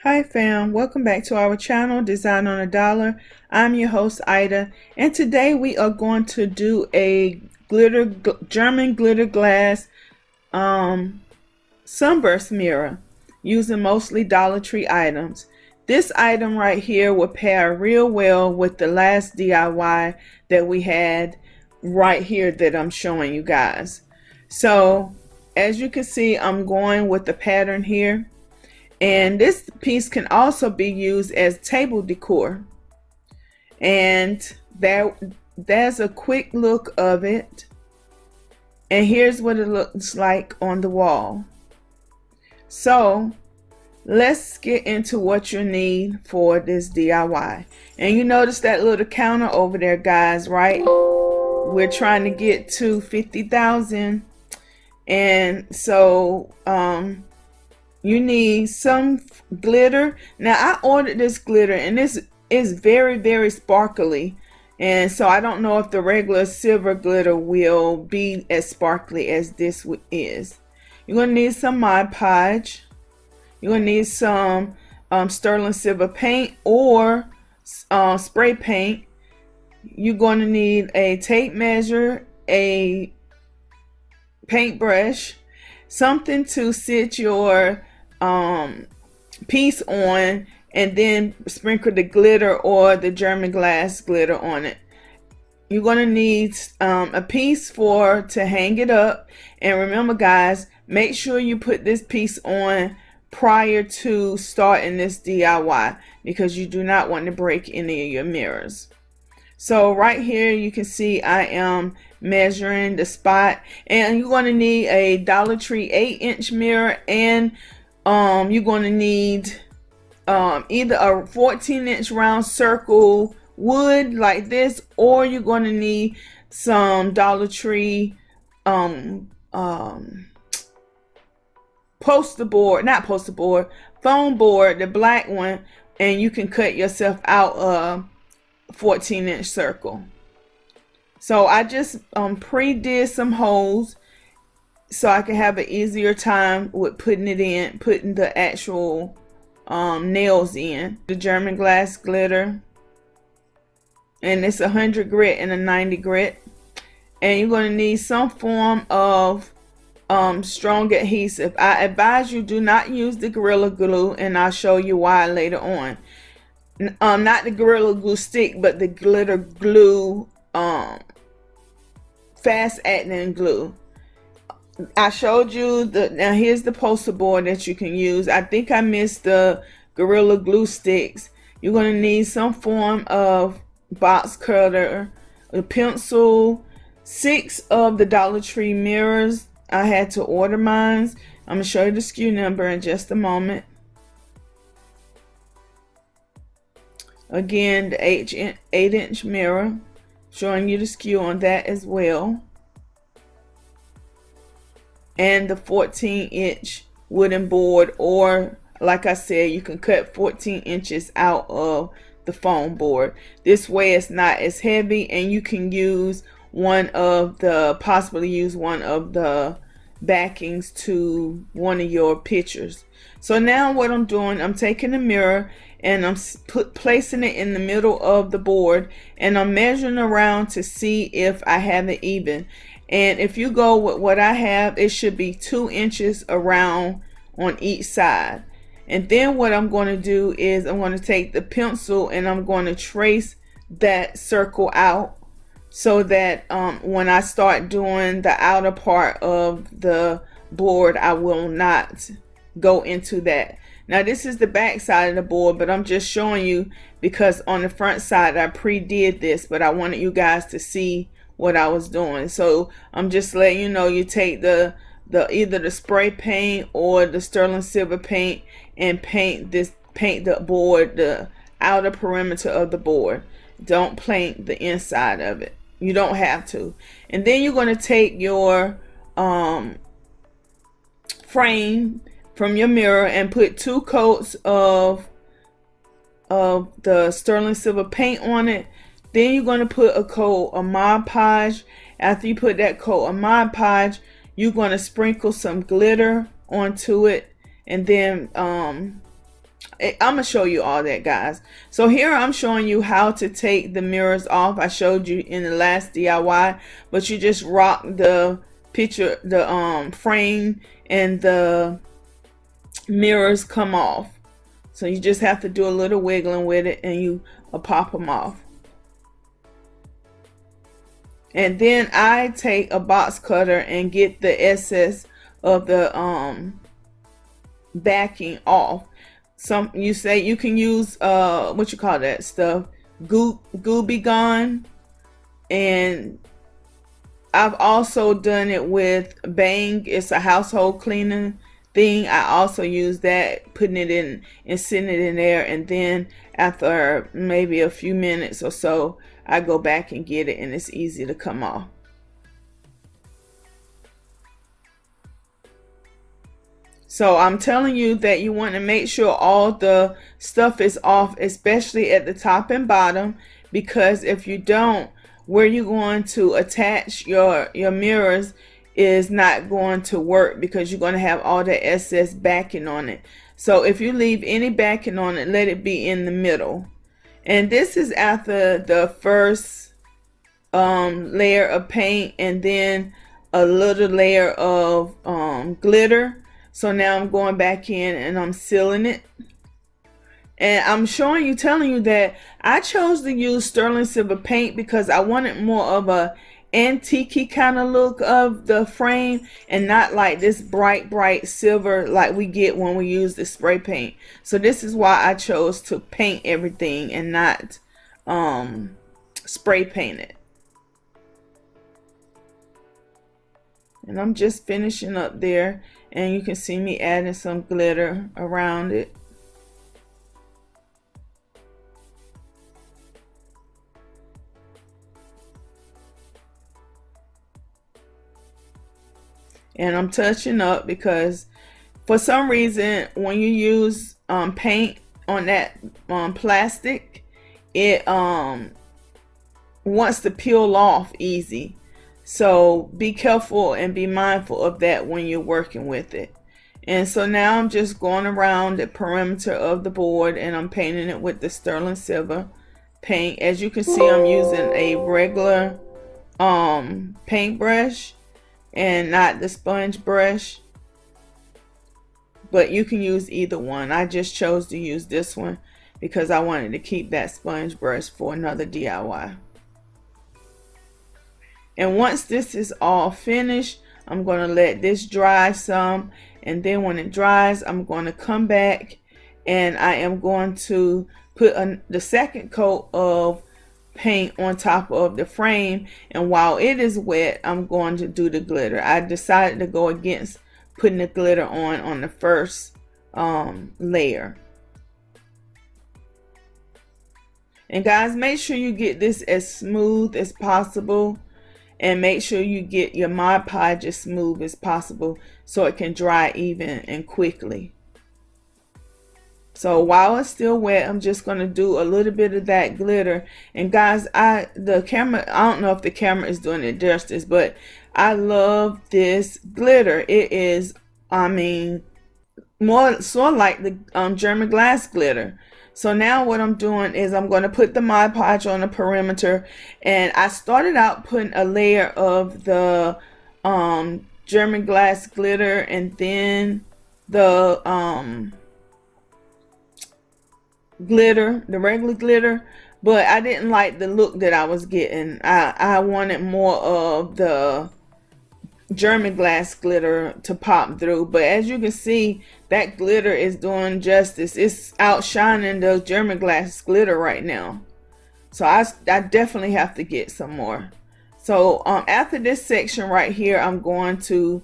Hi fam, welcome back to our channel Design on a Dollar. I'm your host Ida, and today we are going to do a German glitter glass sunburst mirror using mostly Dollar Tree items. This item right here will pair real well with the last DIY that we had right here that I'm showing you guys. So as you can see, I'm going with the pattern here. And this piece can also be used as table decor. And there's a quick look of it. And here's what it looks like on the wall. So let's get into what you need for this DIY. And you notice that little counter over there, guys, right? We're trying to get to 50,000. And so you need some glitter. Now I ordered this glitter and this is very sparkly, and so I don't know if the regular silver glitter will be as sparkly as this is. You're gonna need some Mod Podge. You're gonna need some sterling silver paint or spray paint. You're gonna need a tape measure, a paintbrush, something to sit your piece on, and then sprinkle the glitter or the German glass glitter on it. You're going to need a piece to hang it up, and remember guys, make sure you put this piece on prior to starting this DIY because you do not want to break any of your mirrors. So right here you can see I am measuring the spot, and you're going to need a Dollar Tree 8-inch mirror, and you're going to need either a 14-inch round circle wood like this, or you're going to need some Dollar Tree poster board, not poster board, foam board, the black one, and you can cut yourself out a 14-inch circle. So I just pre-did some holes so I can have an easier time with putting the actual nails in. The German glass glitter, and it's 100 grit and a 90 grit, and you're going to need some form of strong adhesive. I advise you do not use the Gorilla Glue, and I'll show you why later on. Not the Gorilla Glue stick, but the glitter glue, fast acting glue. I showed you now here's the poster board that you can use. I think I missed the Gorilla Glue sticks. You're going to need some form of box cutter, a pencil, 6 of the Dollar Tree mirrors. I had to order mine. I'm going to show you the SKU number in just a moment. Again, the 8-inch mirror, showing you the SKU on that as well. And the 14-inch wooden board, or like I said, you can cut 14 inches out of the foam board. This way it's not as heavy, and you can use possibly use one of the backings to one of your pictures. So now what I'm doing, I'm taking the mirror and I'm placing it in the middle of the board, and I'm measuring around to see if I have it even. And if you go with what I have, it should be 2 inches around on each side. And then what I'm going to do is I'm going to take the pencil and I'm going to trace that circle out, so that when I start doing the outer part of the board, I will not go into that. Now this is the back side of the board, but I'm just showing you because on the front side I pre-did this, but I wanted you guys to see what I was doing. So I'm just letting you know, you take either the spray paint or the sterling silver paint and paint the board, the outer perimeter of the board. Don't paint the inside of it. You don't have to. And then you're going to take your frame from your mirror and put 2 coats of the sterling silver paint on it. Then you're going to put a coat of Mod Podge. After you put that coat of Mod Podge, you're going to sprinkle some glitter onto it, and then I'm gonna show you all that, guys. So here I'm showing you how to take the mirrors off. I showed you in the last DIY, but you just rock the picture, the frame, and the mirrors come off. So you just have to do a little wiggling with it, and you pop them off. And then I take a box cutter and get the excess of the backing off. Some you say you can use what you call that stuff, Gooby Gone, and I've also done it with Bang. It's a household cleaning thing. I also use that, putting it in and sitting it in there, and then after maybe a few minutes or so, I go back and get it, and it's easy to come off. So I'm telling you that you want to make sure all the stuff is off, especially at the top and bottom, because if you don't, where you're going to attach your mirrors is not going to work, because you're going to have all the excess backing on it. So if you leave any backing on it, let it be in the middle. And this is after the first layer of paint and then a little layer of glitter. So now I'm going back in and I'm sealing it. And I'm showing you, telling you that I chose to use sterling silver paint because I wanted more of a antique kind of look of the frame, and not like this bright silver like we get when we use the spray paint. So this is why I chose to paint everything and not spray paint it. And I'm just finishing up there, and you can see me adding some glitter around it. And I'm touching up because for some reason when you use paint on that plastic, it wants to peel off easy. So be careful and be mindful of that when you're working with it. And so now I'm just going around the perimeter of the board, and I'm painting it with the sterling silver paint. As you can see, I'm using a regular paintbrush and not the sponge brush, but you can use either one. I just chose to use this one because I wanted to keep that sponge brush for another DIY. And once this is all finished, I'm going to let this dry some, and then when it dries, I'm going to come back and I am going to put the second coat of paint on top of the frame, and while it is wet, I'm going to do the glitter. I decided to go against putting the glitter on the first layer. And guys, make sure you get this as smooth as possible, and make sure you get your Mod Podge as smooth as possible so it can dry even and quickly. So while it's still wet, I'm just going to do a little bit of that glitter. And guys, the camera, I don't know if the camera is doing it justice, but I love this glitter. It is, I mean, more sort of like the German glass glitter. So now what I'm doing is I'm going to put the Mod Podge on the perimeter, and I started out putting a layer of the German glass glitter and then the glitter, the regular glitter, but I didn't like the look that I was getting. I wanted more of the German glass glitter to pop through, but as you can see, that glitter is doing justice. It's outshining the German glass glitter right now. So I definitely have to get some more. So after this section right here, I'm going to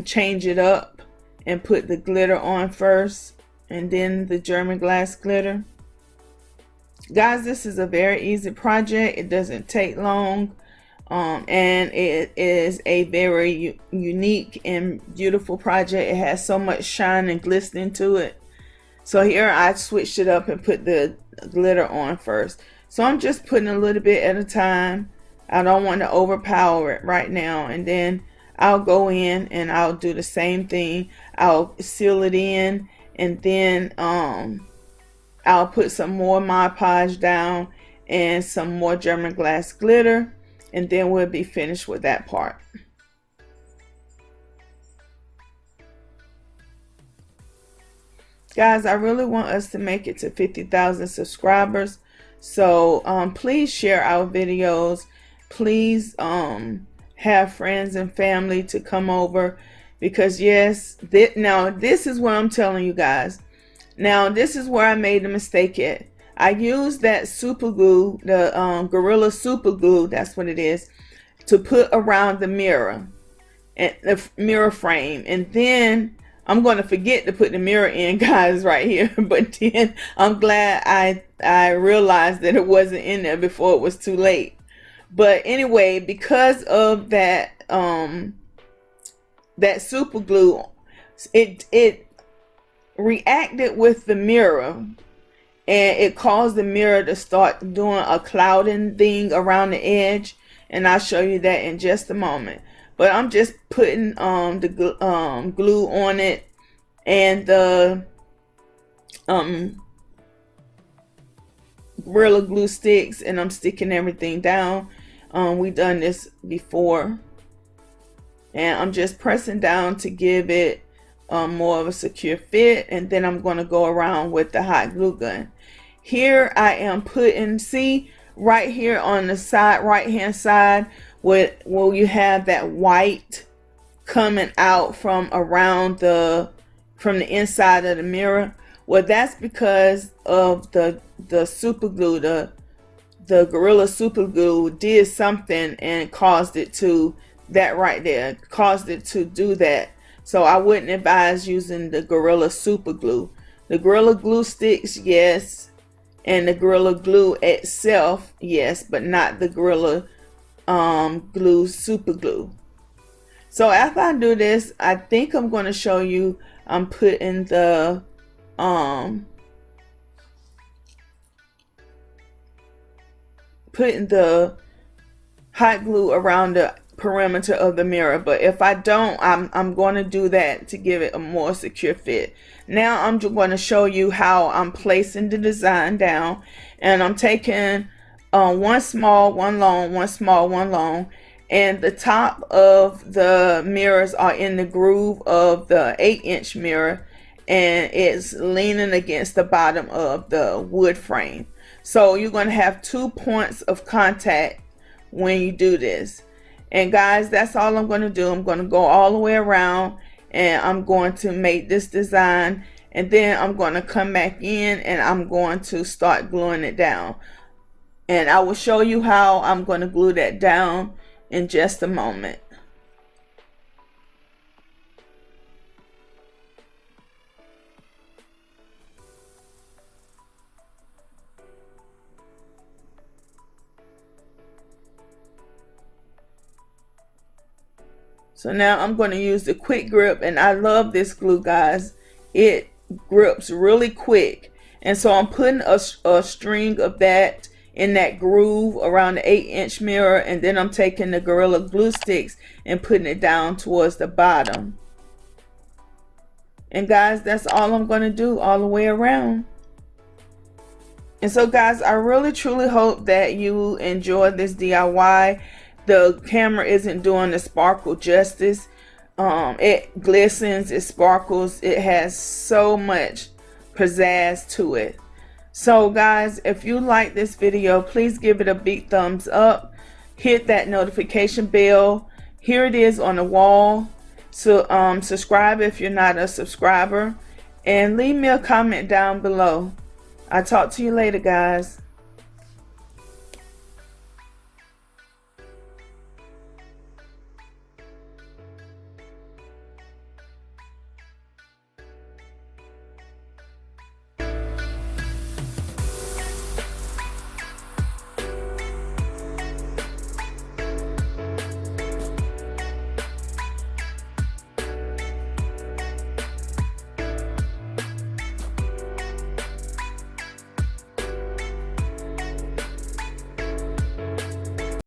change it up and put the glitter on first, and then the German glass glitter. Guys, this is a very easy project. It doesn't take long, and it is a very unique and beautiful project. It has so much shine and glistening to it. So here I switched it up and put the glitter on first. So I'm just putting a little bit at a time. I don't want to overpower it right now, and then I'll go in and I'll do the same thing. I'll seal it in, and then I'll put some more Mod Podge down and some more German glass glitter, and then we'll be finished with that part. Guys, I really want us to make it to 50,000 subscribers. So please share our videos. Please have friends and family to come over, because yes, now this is what I'm telling you guys. Now this is where I made a mistake at. I used that super glue, the Gorilla super glue, that's what it is, to put around the mirror and the mirror frame, and then I'm going to forget to put the mirror in, guys, right here. But then I'm glad I realized that it wasn't in there before it was too late. But anyway, because of that that super glue, it reacted with the mirror, and it caused the mirror to start doing a clouding thing around the edge, and I'll show you that in just a moment. But I'm just putting the glue on it and the Gorilla Glue sticks, and I'm sticking everything down. We've done this before, and I'm just pressing down to give it more of a secure fit, and then I'm going to go around with the hot glue gun. Here I am putting, see right here on the side, right hand side, where you have that white coming out from around from the inside of the mirror. Well, that's because of the super glue, the Gorilla super glue did something and caused it to, that right there caused it to do that. So I wouldn't advise using the Gorilla super glue. The Gorilla Glue sticks, yes, and the Gorilla Glue itself, yes, but not the Gorilla Glue super glue. So after I do this, I think I'm going to show you I'm putting the hot glue around the perimeter of the mirror. But if I don't, I'm going to do that to give it a more secure fit. Now I'm just going to show you how I'm placing the design down, and I'm taking one small, one long, one small, one long, and the top of the mirrors are in the groove of the 8-inch mirror, and it's leaning against the bottom of the wood frame. So you're going to have 2 points of contact when you do this. And guys, that's all I'm going to do. I'm going to go all the way around, and I'm going to make this design, and then I'm going to come back in and I'm going to start gluing it down. And I will show you how I'm going to glue that down in just a moment. So now I'm going to use the quick grip, and I love this glue, guys. It grips really quick, and so I'm putting a string of that in that groove around the 8-inch mirror, and then I'm taking the Gorilla Glue sticks and putting it down towards the bottom. And guys, that's all I'm going to do all the way around. And so guys, I really truly hope that you enjoyed this DIY. The camera isn't doing the sparkle justice. It glistens, it sparkles, it has so much pizzazz to it. So guys, if you like this video, please give it a big thumbs up. Hit that notification bell. Here it is on the wall. So subscribe if you're not a subscriber, and leave me a comment down below. I'll talk to you later, guys.